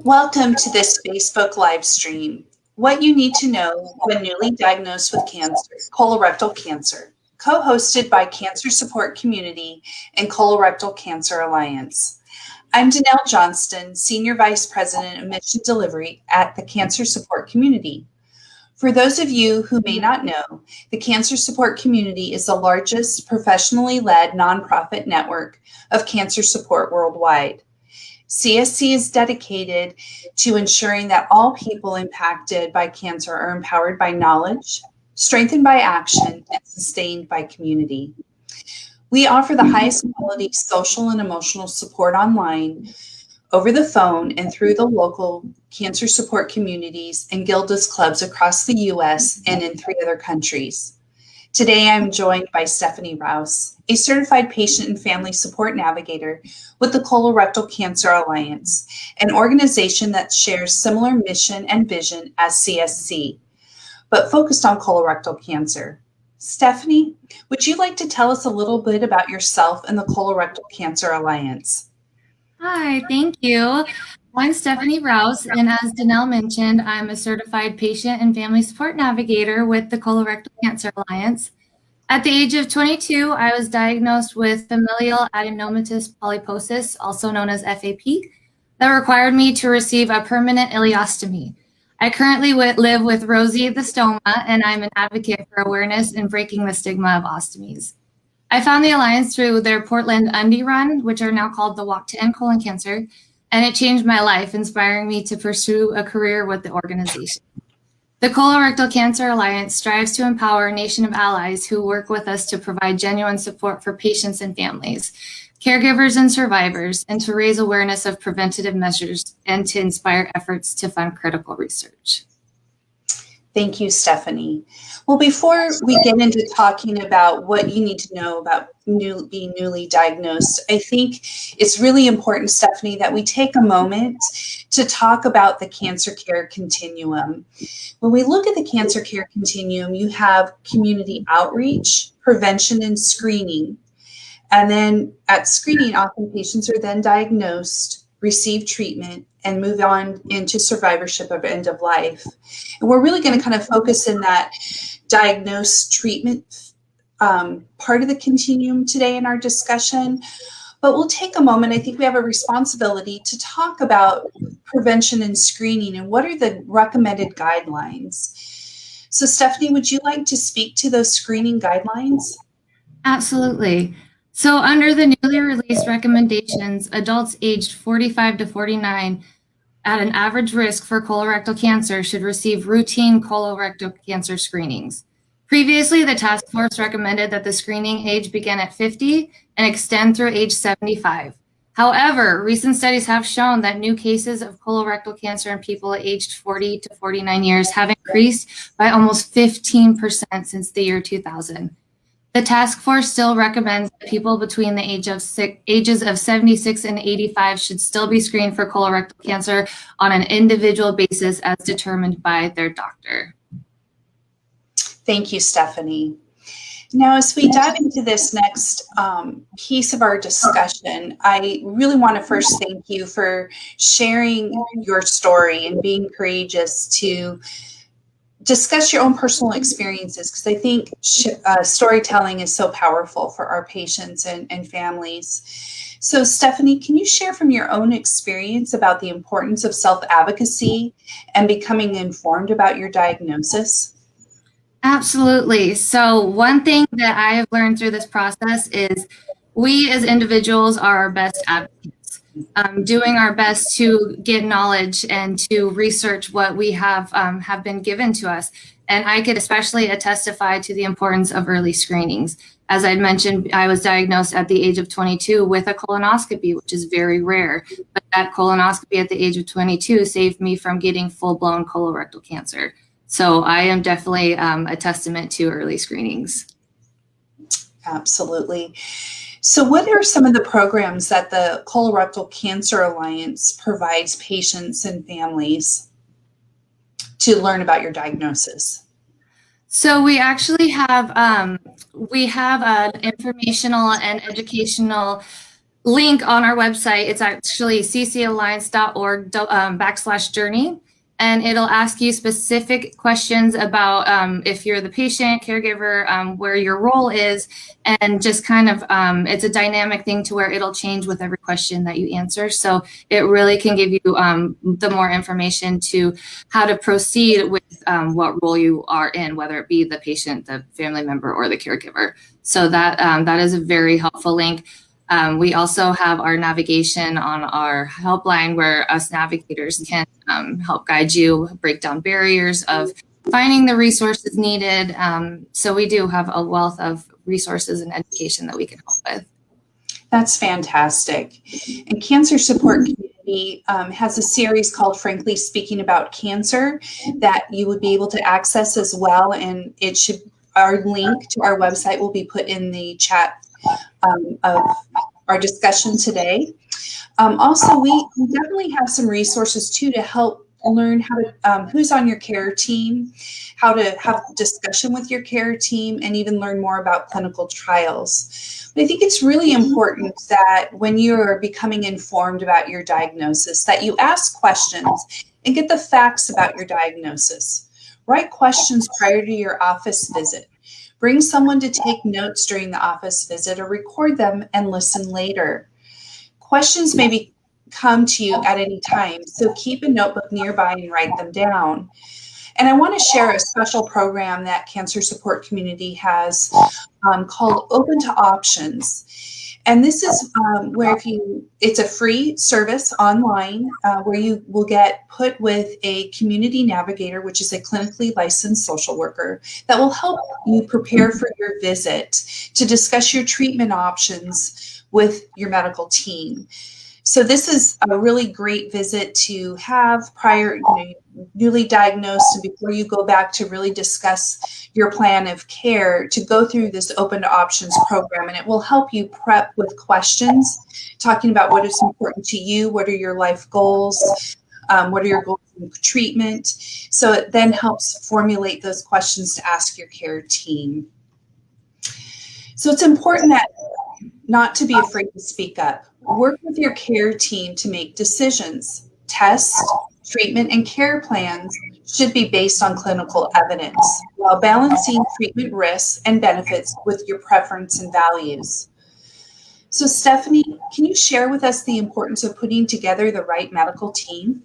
Welcome to this Facebook live stream. What you need to know when newly diagnosed with cancer, colorectal cancer, co-hosted by Cancer Support Community and Colorectal Cancer Alliance. I'm Danelle Johnston, Senior Vice President of Mission Delivery at the Cancer Support Community. For those of you who may not know, the Cancer Support Community is the largest professionally led nonprofit network of cancer support worldwide. CSC is dedicated to ensuring that all people impacted by cancer are empowered by knowledge, strengthened by action, and sustained by community. We offer the highest quality social and emotional support online, over the phone, and through the local cancer support communities and Gilda's clubs across the U.S. and in 3 other countries. Today, I'm joined by Stephanie Rouse, a certified patient and family support navigator with the Colorectal Cancer Alliance, an organization that shares similar mission and vision as CSC, but focused on colorectal cancer. Stephanie, would you like to tell us a little bit about yourself and the Colorectal Cancer Alliance? Hi, thank you. I'm Stephanie Rouse, and as Danelle mentioned, I'm a certified patient and family support navigator with the Colorectal Cancer Alliance. At the age of 22, I was diagnosed with familial adenomatous polyposis, also known as FAP, that required me to receive a permanent ileostomy. I currently live with Rosie the stoma, and I'm an advocate for awareness and breaking the stigma of ostomies. I found the Alliance through their Portland Undie Run, which are now called the Walk to End Colon Cancer, and it changed my life, inspiring me to pursue a career with the organization. The Colorectal Cancer Alliance strives to empower a nation of allies who work with us to provide genuine support for patients and families, caregivers and survivors, and to raise awareness of preventative measures and to inspire efforts to fund critical research. Thank you, Stephanie. Well, before we get into talking about what you need to know about being newly diagnosed, I think it's really important, Stephanie, that we take a moment to talk about the cancer care continuum. When we look at the cancer care continuum, you have community outreach, prevention, and screening. And then at screening, often patients are then diagnosed, receive treatment, and move on into survivorship of end of life. And we're really going to kind of focus in that diagnose treatment part of the continuum today in our discussion. But we'll take a moment. I think we have a responsibility to talk about prevention and screening and what are the recommended guidelines. So Stephanie, would you like to speak to those screening guidelines? Absolutely. So under the newly released recommendations, adults aged 45 to 49 at an average risk for colorectal cancer should receive routine colorectal cancer screenings. Previously, the task force recommended that the screening age begin at 50 and extend through age 75. However, recent studies have shown that new cases of colorectal cancer in people aged 40 to 49 years have increased by almost 15% since the year 2000. The task force still recommends that people between the ages of 76 and 85 should still be screened for colorectal cancer on an individual basis as determined by their doctor. Thank you, Stephanie. Now, as we dive into this next piece of our discussion, I really want to first thank you for sharing your story and being courageous to discuss your own personal experiences, because I think storytelling is so powerful for our patients and families. So Stephanie, can you share from your own experience about the importance of self-advocacy and becoming informed about your diagnosis? Absolutely. So one thing that I have learned through this process is we as individuals are our best advocates. Doing our best to get knowledge and to research what we have been given to us. And I could especially testify to the importance of early screenings. As I mentioned, I was diagnosed at the age of 22 with a colonoscopy, which is very rare. But that colonoscopy at the age of 22 saved me from getting full-blown colorectal cancer. So I am definitely a testament to early screenings. Absolutely. So what are some of the programs that the Colorectal Cancer Alliance provides patients and families to learn about your diagnosis? So we actually have an informational and educational link on our website. It's actually ccalliance.org/journey. And it'll ask you specific questions about if you're the patient, caregiver, where your role is, and just kind of, it's a dynamic thing to where it'll change with every question that you answer. So it really can give you the more information to how to proceed with what role you are in, whether it be the patient, the family member, or the caregiver. So that is a very helpful link. We also have our navigation on our helpline where us navigators can help guide you, break down barriers of finding the resources needed. So we do have a wealth of resources and education that we can help with. That's fantastic. And Cancer Support Community has a series called Frankly Speaking About Cancer that you would be able to access as well. And our link to our website will be put in the chat of our discussion today. Also, we definitely have some resources too to help learn how to who's on your care team, how to have discussion with your care team, and even learn more about clinical trials. But I think it's really important that when you're becoming informed about your diagnosis, that you ask questions and get the facts about your diagnosis. Write questions prior to your office visit. Bring someone to take notes during the office visit or record them and listen later. Questions may come to you at any time, so keep a notebook nearby and write them down. And I want to share a special program that Cancer Support Community has called Open to Options. And this is where it's a free service online where you will get put with a community navigator, which is a clinically licensed social worker that will help you prepare for your visit to discuss your treatment options with your medical team. So this is a really great visit to have prior, newly diagnosed, and before you go back to really discuss your plan of care, to go through this Open to Options program. And it will help you prep with questions, talking about what is important to you, what are your life goals, what are your goals in treatment. So it then helps formulate those questions to ask your care team. So it's important not to be afraid to speak up. Work with your care team to make decisions. Tests, treatment, and care plans should be based on clinical evidence while balancing treatment risks and benefits with your preference and values. So Stephanie, can you share with us the importance of putting together the right medical team?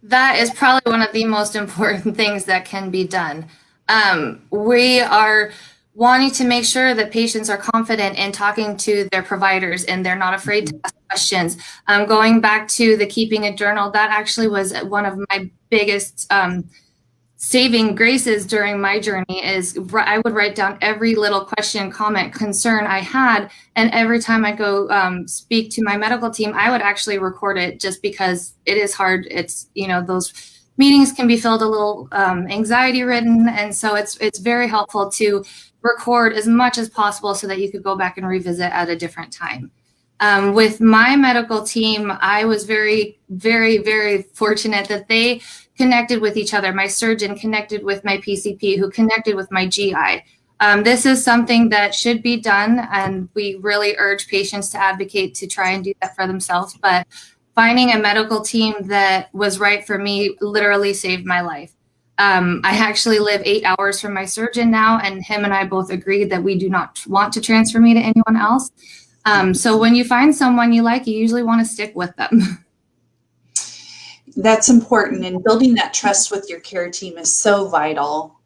That is probably one of the most important things that can be done. We are wanting to make sure that patients are confident in talking to their providers and they're not afraid to ask questions. Going back to the keeping a journal, that actually was one of my biggest saving graces during my journey. Is I would write down every little question, comment, concern I had, and every time I go speak to my medical team, I would actually record it, just because it is hard. It's, those meetings can be filled a little anxiety ridden, and so it's very helpful to record as much as possible so that you could go back and revisit at a different time. With my medical team, I was very, very, very fortunate that they connected with each other. My surgeon connected with my PCP, who connected with my GI. This is something that should be done, and we really urge patients to advocate to try and do that for themselves. But finding a medical team that was right for me literally saved my life. I actually live 8 hours from my surgeon now, and him and I both agreed that we do not want to transfer me to anyone else. So when you find someone you like, you usually want to stick with them. That's important, and building that trust with your care team is so vital.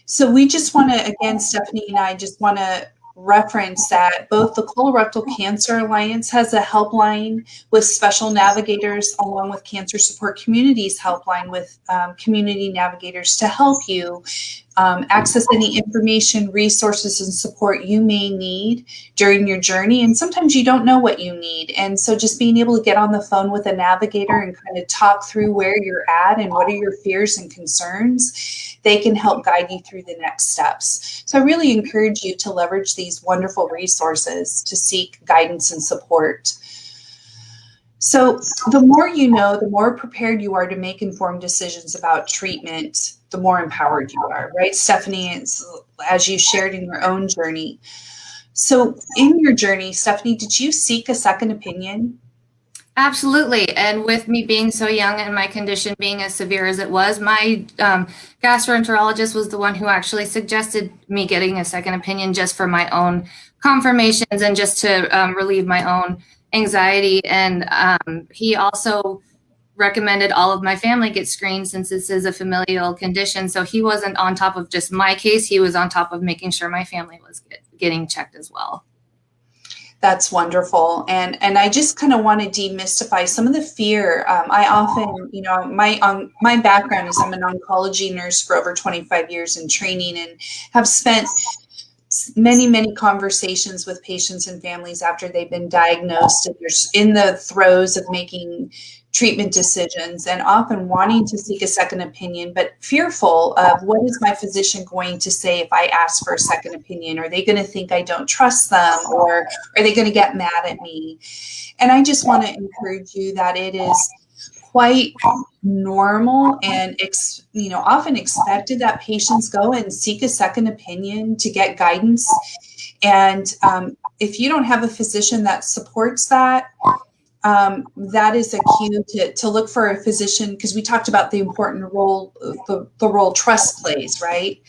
So we just want to, again, Stephanie and I just want to reference that both the Colorectal Cancer Alliance has a helpline with special navigators, along with Cancer Support Community's helpline with community navigators to help you access any information, resources, and support you may need during your journey. And sometimes you don't know what you need. And so just being able to get on the phone with a navigator and kind of talk through where you're at and what are your fears and concerns, they can help guide you through the next steps. So I really encourage you to leverage these wonderful resources to seek guidance and support. So the more you know, the more prepared you are to make informed decisions about treatment, the more empowered you are, right, Stephanie? As you shared in your own journey. So in your journey, Stephanie, did you seek a second opinion? Absolutely. And with me being so young and my condition being as severe as it was, my gastroenterologist was the one who actually suggested me getting a second opinion just for my own confirmations and just to relieve my own anxiety. And he also recommended all of my family get screened since this is a familial condition. So he wasn't on top of just my case. He was on top of making sure my family was getting checked as well. That's wonderful. And I just kind of want to demystify some of the fear. I often, my background is I'm an oncology nurse for over 25 years in training and have spent many conversations with patients and families after they've been diagnosed and they're in the throes of making treatment decisions and often wanting to seek a second opinion, but fearful of what is my physician going to say if I ask for a second opinion? Are they going to think I don't trust them, or are they going to get mad at me? And I just want to encourage you that it is quite normal and often expected that patients go and seek a second opinion to get guidance. And if you don't have a physician that supports that, that is a cue to look for a physician, because we talked about the important role, the role trust plays, right?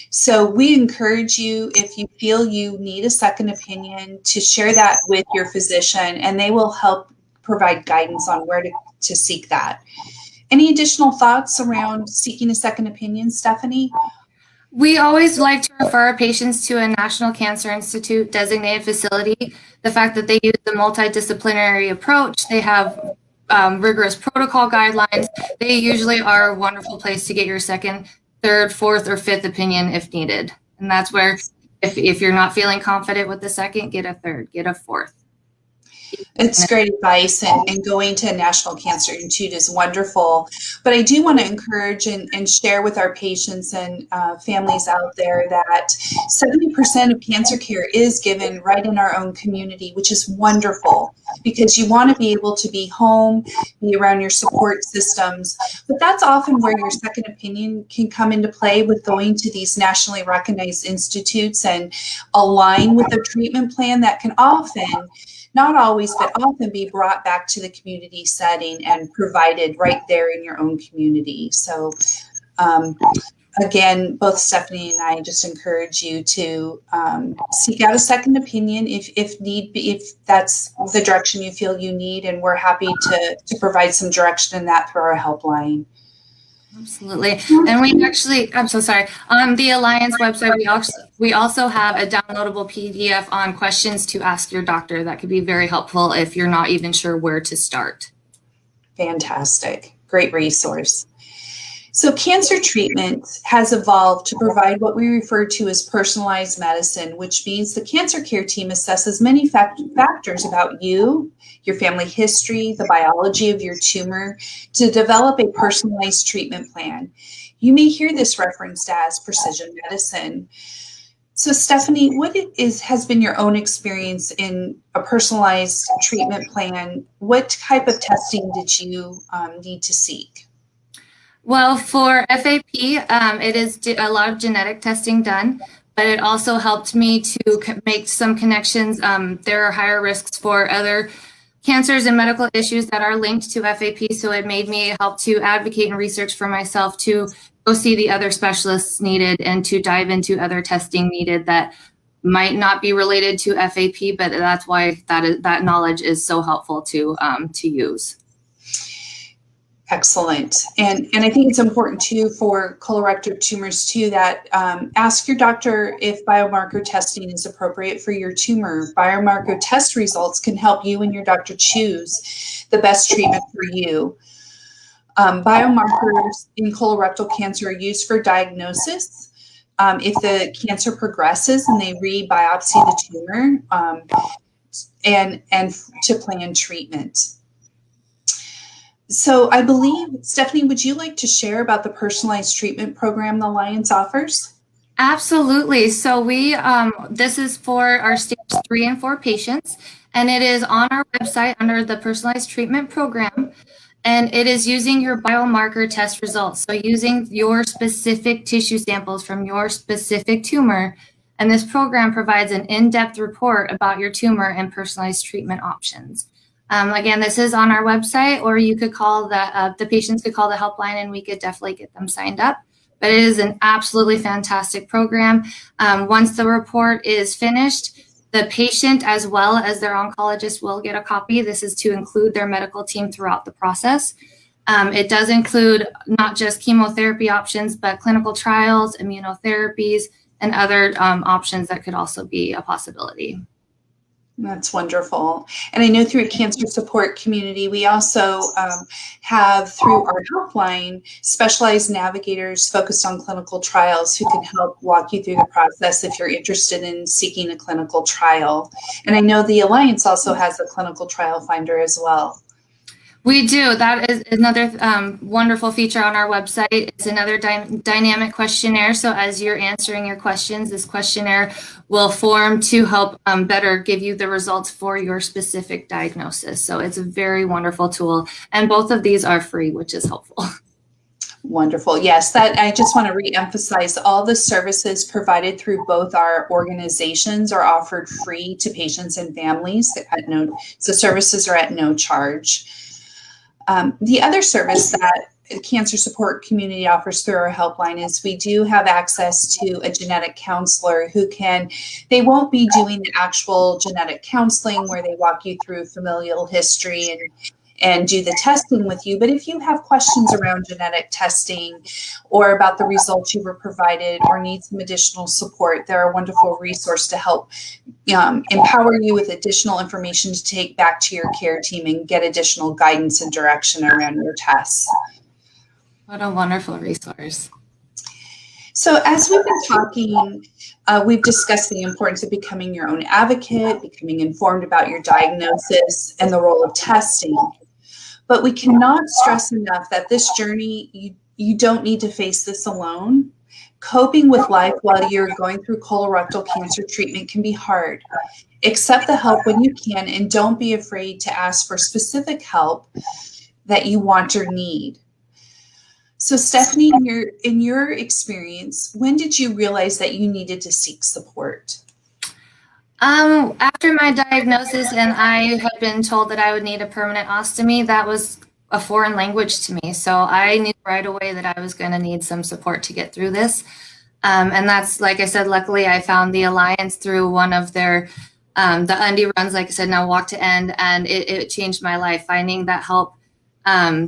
So we encourage you, if you feel you need a second opinion, to share that with your physician, and they will help provide guidance on where to seek that. Any additional thoughts around seeking a second opinion, Stephanie? We always like to refer our patients to a National Cancer Institute designated facility. The fact that they use a multidisciplinary approach, they have rigorous protocol guidelines. They usually are a wonderful place to get your second, third, fourth, or fifth opinion if needed. And that's where, if you're not feeling confident with the second, get a third, get a fourth. It's great advice, and going to a National Cancer Institute is wonderful. But I do want to encourage and share with our patients and families out there that 70% of cancer care is given right in our own community, which is wonderful, because you want to be able to be home, be around your support systems. But that's often where your second opinion can come into play, with going to these nationally recognized institutes and align with a treatment plan that can often, not always, but often, be brought back to the community setting and provided right there in your own community. So again, both Stephanie and I just encourage you to seek out a second opinion if need be, if that's the direction you feel you need, and we're happy to provide some direction in that through our helpline. Absolutely. And we actually, I'm so sorry, on the Alliance website, we also have a downloadable PDF on questions to ask your doctor that could be very helpful if you're not even sure where to start. Fantastic. Great resource. So cancer treatment has evolved to provide what we refer to as personalized medicine, which means the cancer care team assesses many factors about you, your family history, the biology of your tumor, to develop a personalized treatment plan. You may hear this referenced as precision medicine. So Stephanie, what has been your own experience in a personalized treatment plan? What type of testing did you need to seek? Well, for FAP, it is a lot of genetic testing done, but it also helped me to make some connections. There are higher risks for other cancers and medical issues that are linked to FAP, so it made me help to advocate and research for myself to go see the other specialists needed and to dive into other testing needed that might not be related to FAP, but that's why that knowledge is so helpful to use. Excellent. And I think it's important too for colorectal tumors too that ask your doctor if biomarker testing is appropriate for your tumor. Biomarker test results can help you and your doctor choose the best treatment for you. Biomarkers in colorectal cancer are used for diagnosis. If the cancer progresses and they re-biopsy the tumor, and to plan treatment. So I believe, Stephanie, would you like to share about the personalized treatment program the Alliance offers? Absolutely. So this is for our stage 3 and 4 patients, and it is on our website under the personalized treatment program, and it is using your biomarker test results. So using your specific tissue samples from your specific tumor And this program provides an in-depth report about your tumor and personalized treatment options. Again, this is on our website, or you could call the patients could call the helpline and we could definitely get them signed up. But it is an absolutely fantastic program. Once the report is finished, the patient as well as their oncologist will get a copy. This is to include their medical team throughout the process. It does include not just chemotherapy options, but clinical trials, immunotherapies, and other options that could also be a possibility. That's wonderful. And I know through Cancer Support Community, we also have, through our helpline, specialized navigators focused on clinical trials who can help walk you through the process if you're interested in seeking a clinical trial. And I know the Alliance also has a clinical trial finder as well. We do. That is another wonderful feature on our website. It's another dynamic questionnaire. So as you're answering your questions, this questionnaire will form to help better give you the results for your specific diagnosis. So it's a very wonderful tool. And both of these are free, which is helpful. Wonderful. Yes, that I just want to reemphasize all the services provided through both our organizations are offered free to patients and families at so services are at no charge. The other service that Cancer Support Community offers through our helpline is we do have access to a genetic counselor who they won't be doing the actual genetic counseling where they walk you through familial history and do the testing with you. But if you have questions around genetic testing or about the results you were provided or need some additional support, they're a wonderful resource to help empower you with additional information to take back to your care team and get additional guidance and direction around your tests. What a wonderful resource. So as we've been talking, we've discussed the importance of becoming your own advocate, becoming informed about your diagnosis, and the role of testing. But we cannot stress enough that this journey, you don't need to face this alone. Coping with life while you're going through colorectal cancer treatment can be hard. Accept the help when you can and don't be afraid to ask for specific help that you want or need. So Stephanie, in your experience, when did you realize that you needed to seek support? After my diagnosis and I had been told that I would need a permanent ostomy, that was a foreign language to me. So I knew right away that I was going to need some support to get through this. And that's, like I said, luckily I found the Alliance through one of their, the undie runs, like I said, now walk to end, and it changed my life, finding that help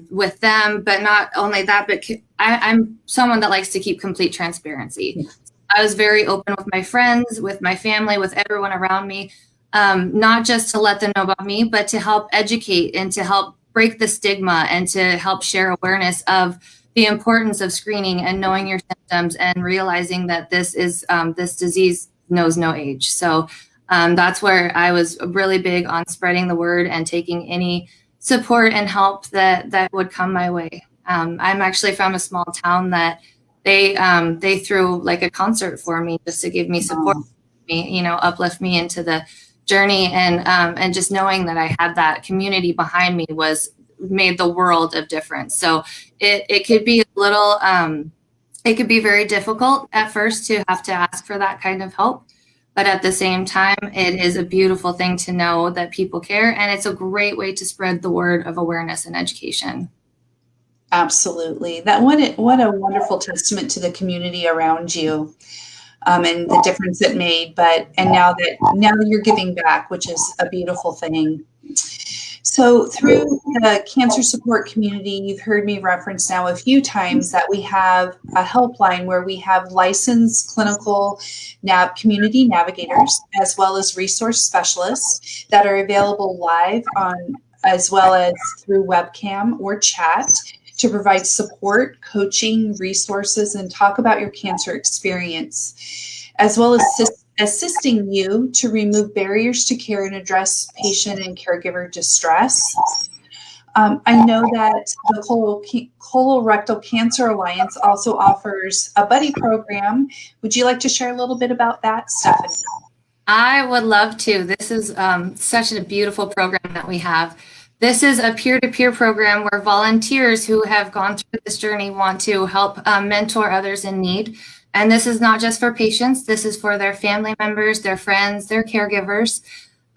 with them. But not only that, but I'm someone that likes to keep complete transparency. I was very open with my friends, with my family, with everyone around me, not just to let them know about me, but to help educate and to help break the stigma and to help share awareness of the importance of screening and knowing your symptoms and realizing that this disease knows no age. So that's where I was really big on spreading the word and taking any support and help that would come my way. I'm actually from a small town that they threw like a concert for me just to give me support, me, uplift me into the journey, and just knowing that I had that community behind me made the world of difference. So it could be a little, it could be very difficult at first to have to ask for that kind of help. But at the same time, it is a beautiful thing to know that people care, and it's a great way to spread the word of awareness and education. Absolutely. What a wonderful testament to the community around you, and the difference it made. And now that you're giving back, which is a beautiful thing. So through the Cancer Support Community, you've heard me reference now a few times that we have a helpline where we have licensed clinical community navigators, as well as resource specialists that are available live as well as through webcam or chat to provide support, coaching, resources, and talk about your cancer experience, as well as assisting you to remove barriers to care and address patient and caregiver distress. I know that the Colorectal Cancer Alliance also offers a buddy program. Would you like to share a little bit about that, Stephanie? I would love to. This is such a beautiful program that we have. This is a peer-to-peer program where volunteers who have gone through this journey want to help mentor others in need. And this is not just for patients, this is for their family members, their friends, their caregivers.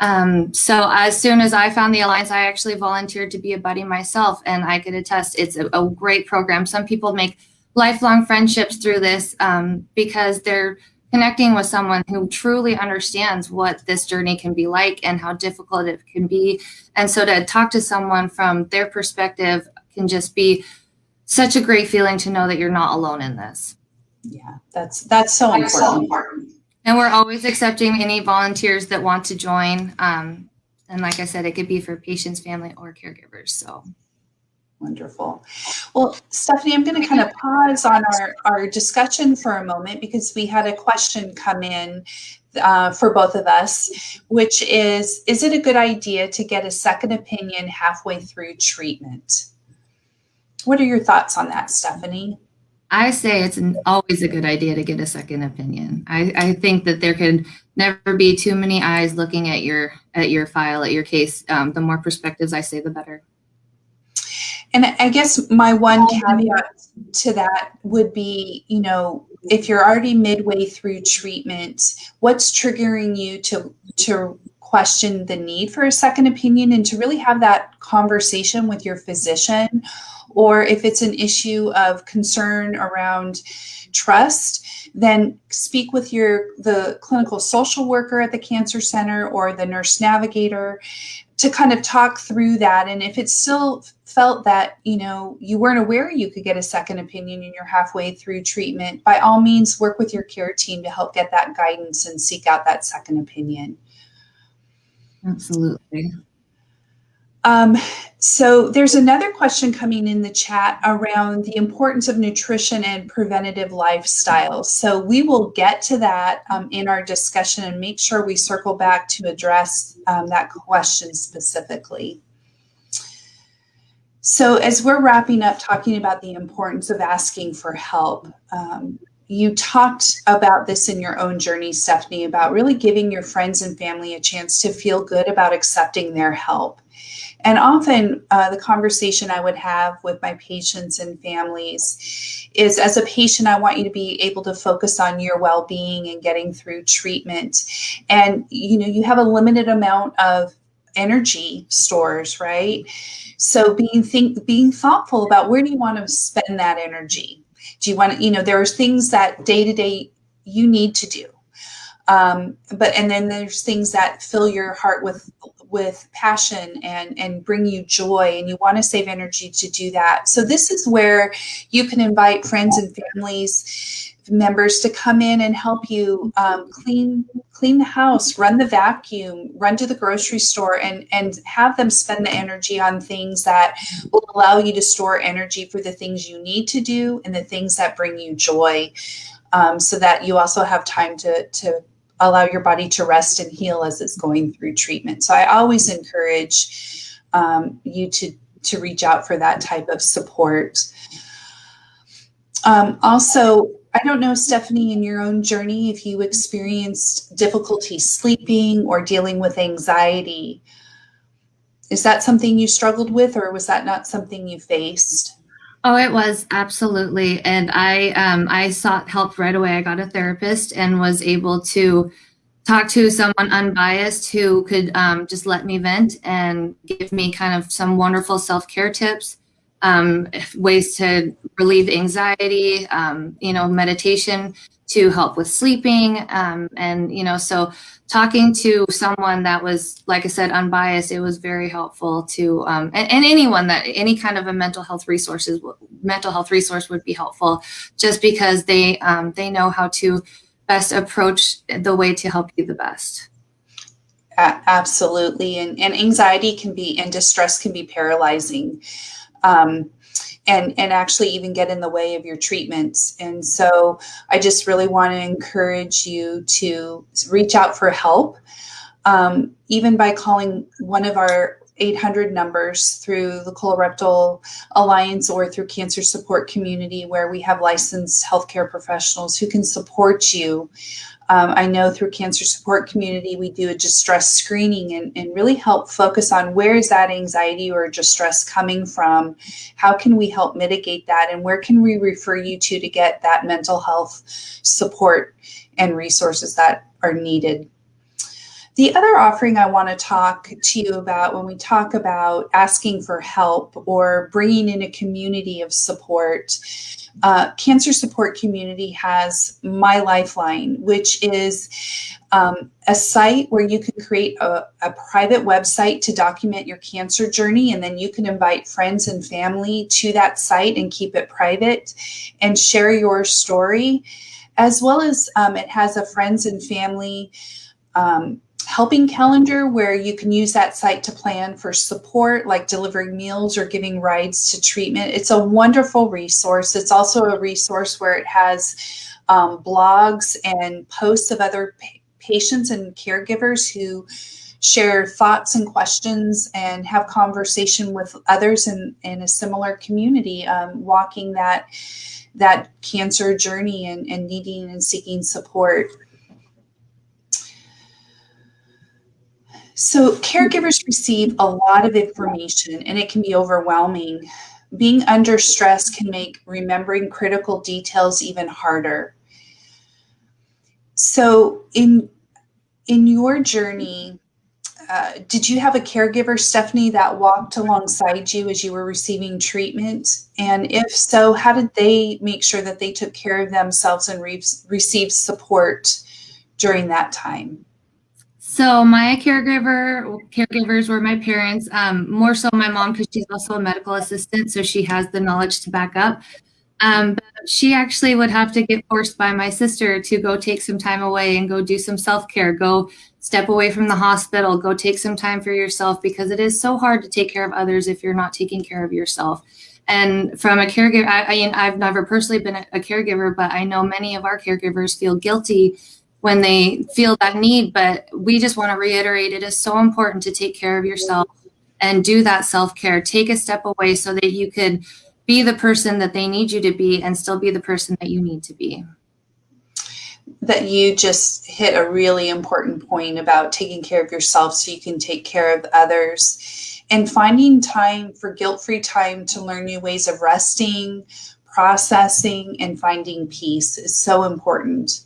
So as soon as I found the Alliance, I actually volunteered to be a buddy myself, and I could attest it's a great program. Some people make lifelong friendships through this because they're connecting with someone who truly understands what this journey can be like and how difficult it can be. And so to talk to someone from their perspective can just be such a great feeling to know that you're not alone in this. Yeah, that's so important. And we're always accepting any volunteers that want to join. And like I said, it could be for patients, family, or caregivers. So wonderful. Well, Stephanie, I'm going to kind of pause on our discussion for a moment because we had a question come in for both of us, which is it a good idea to get a second opinion halfway through treatment? What are your thoughts on that, Stephanie? I say it's always a good idea to get a second opinion. I think that there could never be too many eyes looking at your file, at your case. The more perspectives, I say, the better. And I guess my one caveat to that would be, if you're already midway through treatment, what's triggering you to question the need for a second opinion and to really have that conversation with your physician? Or if it's an issue of concern around trust, then speak with the clinical social worker at the cancer center or the nurse navigator to kind of talk through that. And if it's still felt that, you weren't aware you could get a second opinion and you're halfway through treatment, by all means, work with your care team to help get that guidance and seek out that second opinion. Absolutely. So there's another question coming in the chat around the importance of nutrition and preventative lifestyles. So we will get to that in our discussion and make sure we circle back to address that question specifically. So as we're wrapping up talking about the importance of asking for help, you talked about this in your own journey, Stephanie, about really giving your friends and family a chance to feel good about accepting their help. And often the conversation I would have with my patients and families is, as a patient, I want you to be able to focus on your well-being and getting through treatment. And, you have a limited amount of energy stores, right? So being thoughtful about where do you want to spend that energy? Do you want to, there are things that day to day you need to do. And then there's things that fill your heart with passion and bring you joy, and you want to save energy to do that. So this is where you can invite friends and families members to come in and help you clean the house, run the vacuum, run to the grocery store, and have them spend the energy on things that will allow you to store energy for the things you need to do and the things that bring you joy, so that you also have time to allow your body to rest and heal as it's going through treatment. So I always encourage you to reach out for that type of support. Also, I don't know, Stephanie, in your own journey, if you experienced difficulty sleeping or dealing with anxiety. Is that something you struggled with, or was that not something you faced? Oh, it was, absolutely. And I sought help right away. I got a therapist and was able to talk to someone unbiased who could just let me vent and give me kind of some wonderful self-care tips, ways to relieve anxiety, meditation to help with sleeping. So talking to someone that was, like I said, unbiased, it was very helpful to, and anyone that, any kind of a mental health resource would be helpful, just because they know how to best approach the way to help you the best. Absolutely. And anxiety and distress can be paralyzing. And actually even get in the way of your treatments. And so I just really want to encourage you to reach out for help, even by calling one of our 800 numbers through the Colorectal Alliance or through Cancer Support Community, where we have licensed healthcare professionals who can support you I know through Cancer Support Community, we do a distress screening and really help focus on where is that anxiety or distress coming from? How can we help mitigate that? And where can we refer you to get that mental health support and resources that are needed? The other offering I want to talk to you about when we talk about asking for help or bringing in a community of support, Cancer Support Community has My Lifeline, which is a site where you can create a private website to document your cancer journey, and then you can invite friends and family to that site and keep it private and share your story, as well as it has a friends and family helping calendar where you can use that site to plan for support, like delivering meals or giving rides to treatment. It's a wonderful resource. It's also a resource where it has blogs and posts of other patients and caregivers who share thoughts and questions and have conversation with others in a similar community, walking that cancer journey and needing and seeking support. So caregivers receive a lot of information and it can be overwhelming. Being under stress can make remembering critical details even harder. So in your journey, did you have a caregiver, Stephanie, that walked alongside you as you were receiving treatment? And if so, how did they make sure that they took care of themselves and received support during that time? So my caregivers were my parents, more so my mom, because she's also a medical assistant, so she has the knowledge to back up. But she actually would have to get forced by my sister to go take some time away and go do some self-care, go step away from the hospital, go take some time for yourself, because it is so hard to take care of others if you're not taking care of yourself. And from a caregiver, I've never personally been a caregiver, but I know many of our caregivers feel guilty when they feel that need. But we just want to reiterate, it is so important to take care of yourself and do that self-care. Take a step away so that you could be the person that they need you to be and still be the person that you need to be. That you just hit a really important point about taking care of yourself so you can take care of others, and finding time for guilt-free time to learn new ways of resting, processing, and finding peace is so important.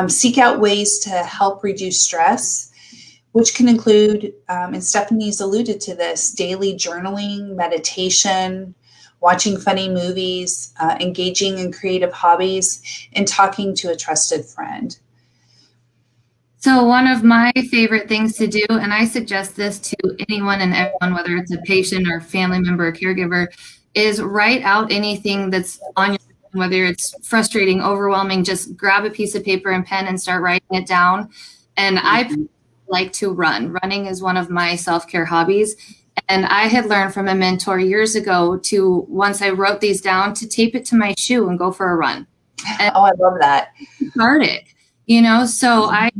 Seek out ways to help reduce stress, which can include, and Stephanie's alluded to this, daily journaling, meditation, watching funny movies, engaging in creative hobbies, and talking to a trusted friend. So one of my favorite things to do, and I suggest this to anyone and everyone, whether it's a patient or family member or caregiver, is write out anything that's on your mind, whether it's frustrating, overwhelming. Just grab a piece of paper and pen and start writing it down. And I like to run. Running is one of my self-care hobbies. And I had learned from a mentor years ago to, once I wrote these down, to tape it to my shoe and go for a run. And I love that. cathartic, so I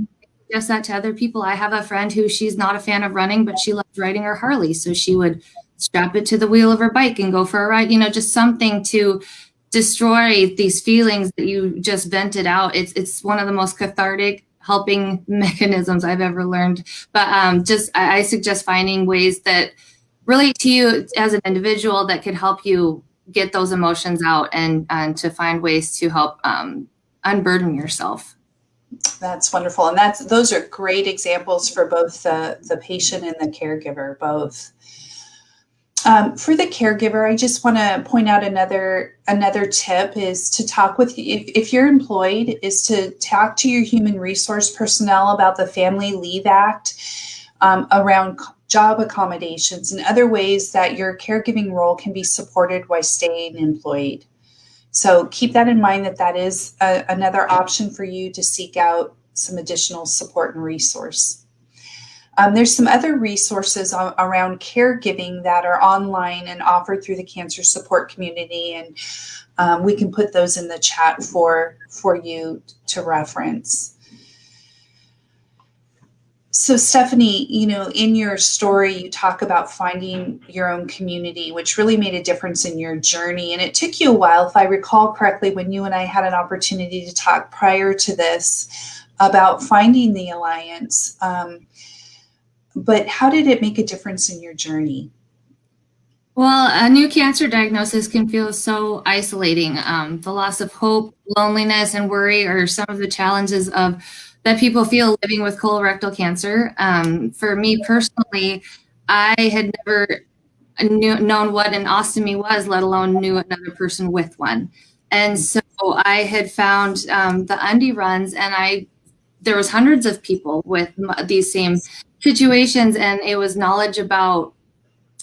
suggest that to other people. I have a friend who, she's not a fan of running, but she loves riding her Harley. So she would strap it to the wheel of her bike and go for a ride, just something to destroy these feelings that you just vented out. It's one of the most cathartic helping mechanisms I've ever learned. But I suggest finding ways that relate to you as an individual that could help you get those emotions out and to find ways to help unburden yourself. That's wonderful. And those are great examples for both the patient and the caregiver, both. For the caregiver, I just want to point out another tip is to talk with, if you're employed, is to talk to your human resource personnel about the Family Leave Act, around job accommodations and other ways that your caregiving role can be supported while staying employed. So keep that in mind, that is another option for you to seek out some additional support and resource. There's some other resources around caregiving that are online and offered through the Cancer Support Community, and we can put those in the chat for you to reference. So Stephanie, in your story, you talk about finding your own community, which really made a difference in your journey. And it took you a while, if I recall correctly, when you and I had an opportunity to talk prior to this about finding the Alliance. But how did it make a difference in your journey? Well, a new cancer diagnosis can feel so isolating. The loss of hope, loneliness, and worry are some of the challenges of that people feel living with colorectal cancer. For me personally, I had never known what an ostomy was, let alone knew another person with one. And so I had found the undie runs, and there was hundreds of people with these same situations, and it was knowledge about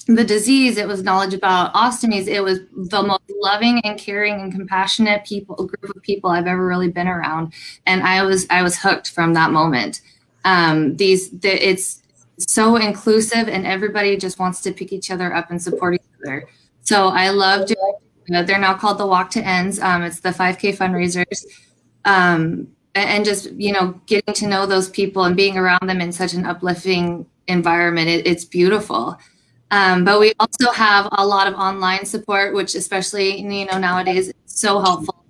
the disease, it was knowledge about ostomies. It was the most loving and caring and compassionate group of people I've ever really been around, and I was hooked from that moment. It's so inclusive, and everybody just wants to pick each other up and support each other. So I love doing. They're now called the Walk to Ends. It's the 5K fundraisers. And just getting to know those people and being around them in such an uplifting environment, it's beautiful. But we also have a lot of online support, which especially, nowadays is so helpful.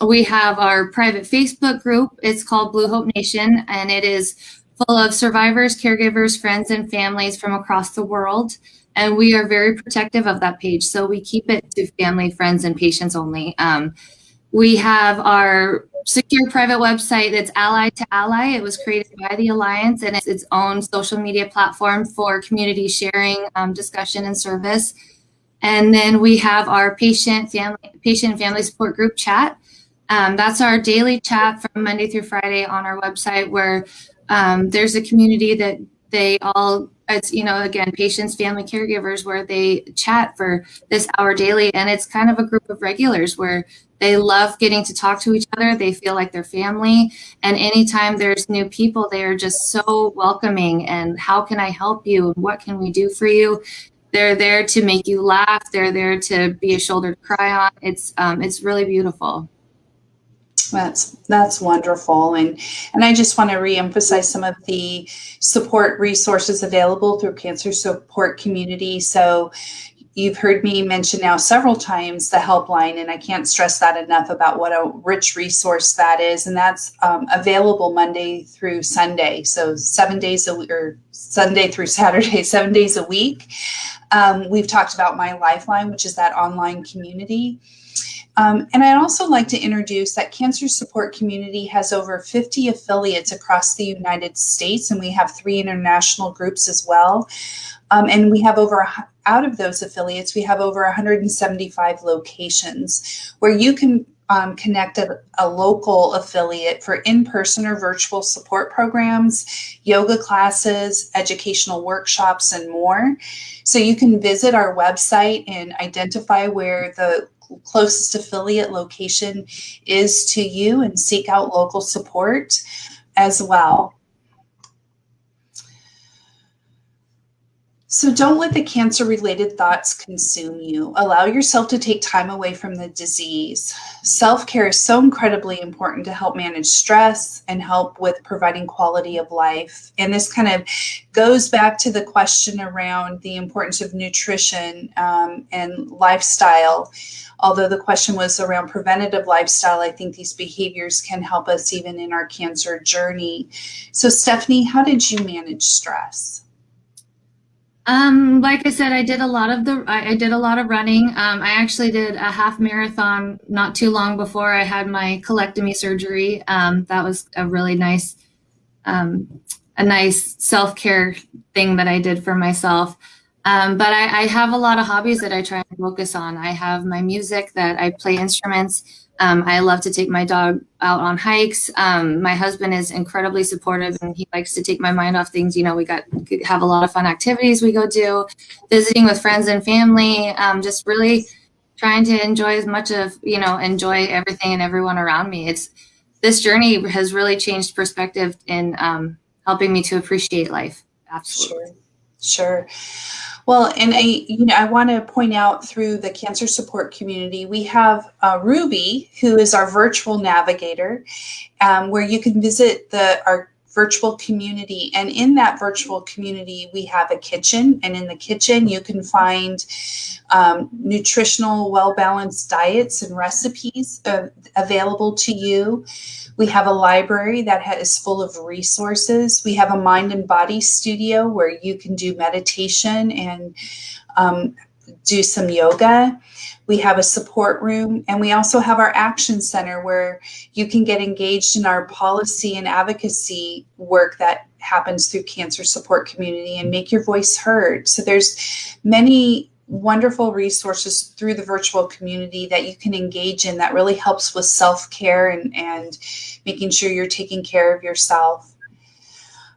We have our private Facebook group. It's called Blue Hope Nation, and it is full of survivors, caregivers, friends, and families from across the world. And we are very protective of that page. So we keep it to family, friends, and patients only. We have our secure private website that's Ally to Ally. It was created by the Alliance, and it's its own social media platform for community sharing, discussion, and service. And then we have our patient and family support group chat. That's our daily chat from Monday through Friday on our website, where there's a community that it's, again, patients, family, caregivers, where they chat for this hour daily. And it's kind of a group of regulars where they love getting to talk to each other. They feel like they're family. And anytime there's new people, they are just so welcoming. And how can I help you? What can we do for you? They're there to make you laugh. They're there to be a shoulder to cry on. It's really beautiful. That's wonderful. And I just want to reemphasize some of the support resources available through Cancer Support Community. So you've heard me mention now several times the helpline, and I can't stress that enough about what a rich resource that is. And that's available Monday through Sunday. So 7 days a week, or Sunday through Saturday, 7 days a week. We've talked about My Lifeline, which is that online community. And I'd also like to introduce that Cancer Support Community has over 50 affiliates across the United States, and we have 3 international groups as well. And we have out of those affiliates, we have over 175 locations where you can connect a local affiliate for in-person or virtual support programs, yoga classes, educational workshops, and more. So you can visit our website and identify where the closest affiliate location is to you and seek out local support as well. So don't let the cancer-related thoughts consume you. Allow yourself to take time away from the disease. Self-care is so incredibly important to help manage stress and help with providing quality of life. And this kind of goes back to the question around the importance of nutrition and lifestyle. Although the question was around preventative lifestyle, I think these behaviors can help us even in our cancer journey. So Stephanie, how did you manage stress? Like I said, I did a lot of running. I actually did a half marathon not too long before I had my colectomy surgery. That was a really nice, self-care thing that I did for myself. But I have a lot of hobbies that I try and focus on. I have my music that I play instruments. I love to take my dog out on hikes. My husband is incredibly supportive, and he likes to take my mind off things. We have a lot of fun activities we go do, visiting with friends and family, just really trying to enjoy as much of, enjoy everything and everyone around me. This journey has really changed perspective in helping me to appreciate life. Absolutely. Sure. Well, and I want to point out through the Cancer Support Community, we have Ruby, who is our virtual navigator, where you can visit our virtual community. And in that virtual community, we have a kitchen. And in the kitchen, you can find nutritional, well-balanced diets and recipes available to you. We have a library that is full of resources. We have a mind and body studio where you can do meditation and do some yoga. We have a support room, and we also have our action center where you can get engaged in our policy and advocacy work that happens through Cancer Support Community and make your voice heard. So there's many wonderful resources through the virtual community that you can engage in that really helps with self-care and making sure you're taking care of yourself.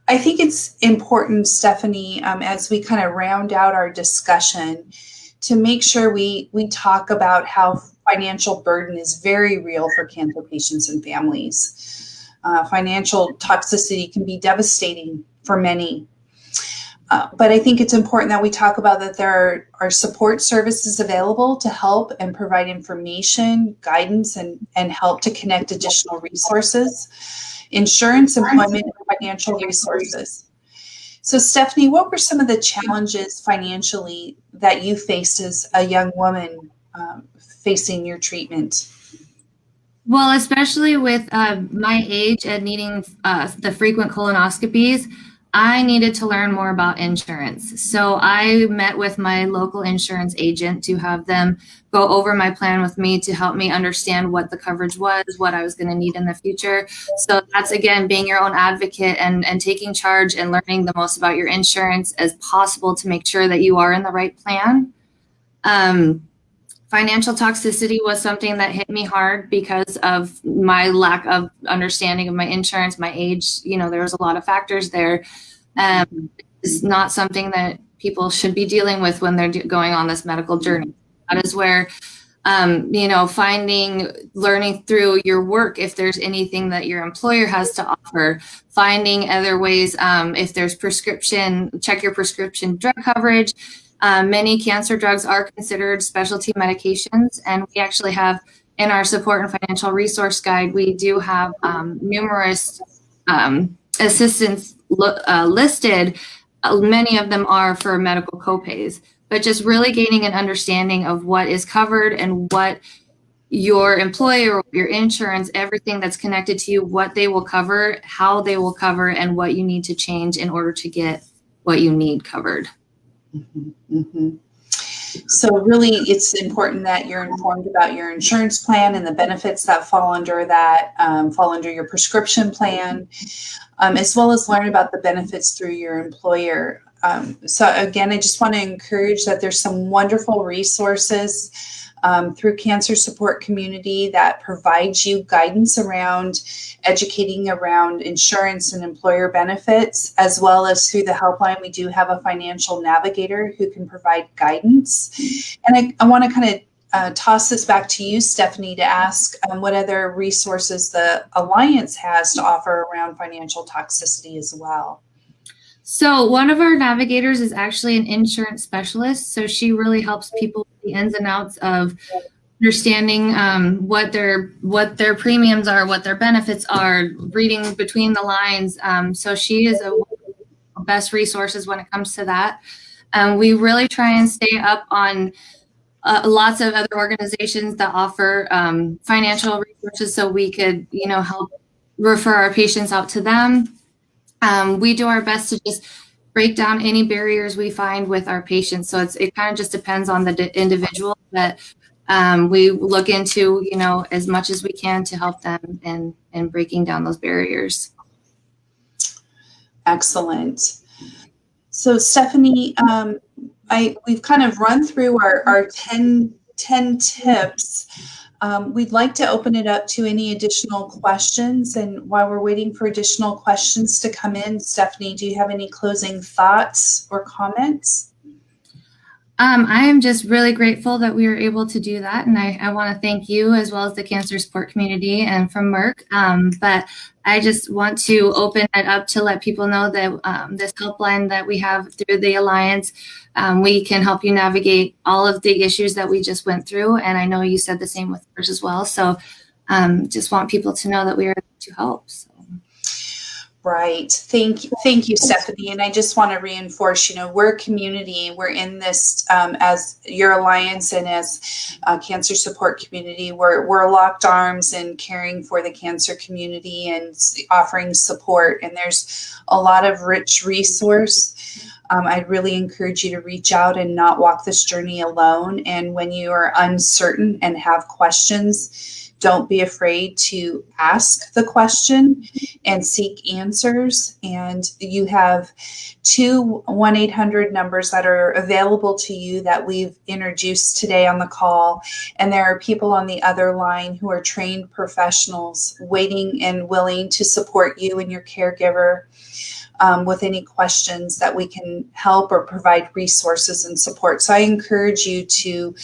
I think it's important, Stephanie, as we kind of round out our discussion, to make sure we talk about how financial burden is very real for cancer patients and families. Financial toxicity can be devastating for many. But I think it's important that we talk about that there are support services available to help and provide information, guidance, and help to connect additional resources, insurance, employment, and financial resources. So Stephanie, what were some of the challenges financially that you faced as a young woman facing your treatment? Well, especially with my age and needing the frequent colonoscopies, I needed to learn more about insurance. So I met with my local insurance agent to have them go over my plan with me to help me understand what the coverage was, what I was going to need in the future. So that's, again, being your own advocate and taking charge and learning the most about your insurance as possible to make sure that you are in the right plan. Financial toxicity was something that hit me hard because of my lack of understanding of my insurance, my age. There was a lot of factors there. It's not something that people should be dealing with when they're going on this medical journey. That is where, learning through your work, if there's anything that your employer has to offer, finding other ways, if there's check your prescription drug coverage. Many cancer drugs are considered specialty medications, and we actually have in our support and financial resource guide, we do have numerous assistance listed. Many of them are for medical copays, but just really gaining an understanding of what is covered and what your employer, your insurance, everything that's connected to you, what they will cover, how they will cover, and what you need to change in order to get what you need covered. Mm-hmm, mm-hmm. So really, it's important that you're informed about your insurance plan and the benefits that fall under that, fall under your prescription plan, as well as learn about the benefits through your employer. So again, I just want to encourage that there's some wonderful resources through Cancer Support Community that provides you guidance around educating around insurance and employer benefits, as well as through the helpline. We do have a financial navigator who can provide guidance. And I want to kind of toss this back to you, Stephanie, to ask what other resources the Alliance has to offer around financial toxicity as well. So one of our navigators is actually an insurance specialist. So she really helps people with the ins and outs of understanding what their premiums are, what their benefits are, reading between the lines. So she is one of the best resources when it comes to that. We really try and stay up on lots of other organizations that offer financial resources so we could, help refer our patients out to them. We do our best to just break down any barriers we find with our patients. So it kind of just depends on the individual, but we look into, as much as we can to help them in breaking down those barriers. Excellent. So Stephanie, we've kind of run through our 10 tips. We'd like to open it up to any additional questions. And while we're waiting for additional questions to come in, Stephanie, do you have any closing thoughts or comments? I am just really grateful that we were able to do that. And I want to thank you as well as the Cancer Support Community and from Merck. But I just want to open it up to let people know that this helpline that we have through the Alliance, we can help you navigate all of the issues that we just went through. And I know you said the same with yours as well. So just want people to know that we are there to help. So. Right. Thank you, Stephanie. And I just want to reinforce, we're a community. We're in this as your alliance and as a cancer support community. We're locked arms and caring for the cancer community and offering support. And there's a lot of rich resource. I'd really encourage you to reach out and not walk this journey alone. And when you are uncertain and have questions, don't be afraid to ask the question and seek answers. And you have two 1-800 numbers that are available to you that we've introduced today on the call. And there are people on the other line who are trained professionals waiting and willing to support you and your caregiver with any questions that we can help or provide resources and support. So I encourage you to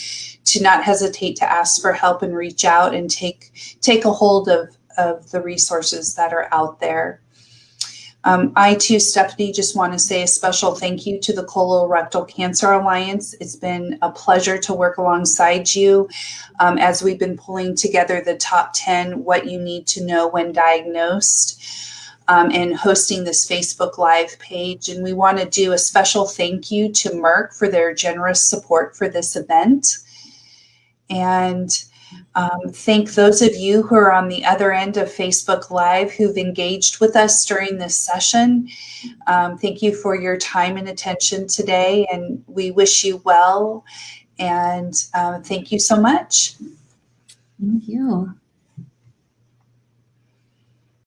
not hesitate to ask for help and reach out and take a hold of the resources that are out there. I too, Stephanie, just want to say a special thank you to the Colorectal Cancer Alliance. It's been a pleasure to work alongside you as we've been pulling together the top 10 what you need to know when diagnosed. And hosting this Facebook Live page. And we want to do a special thank you to Merck for their generous support for this event. And thank those of you who are on the other end of Facebook Live who've engaged with us during this session. Thank you for your time and attention today. And we wish you well. And thank you so much. Thank you.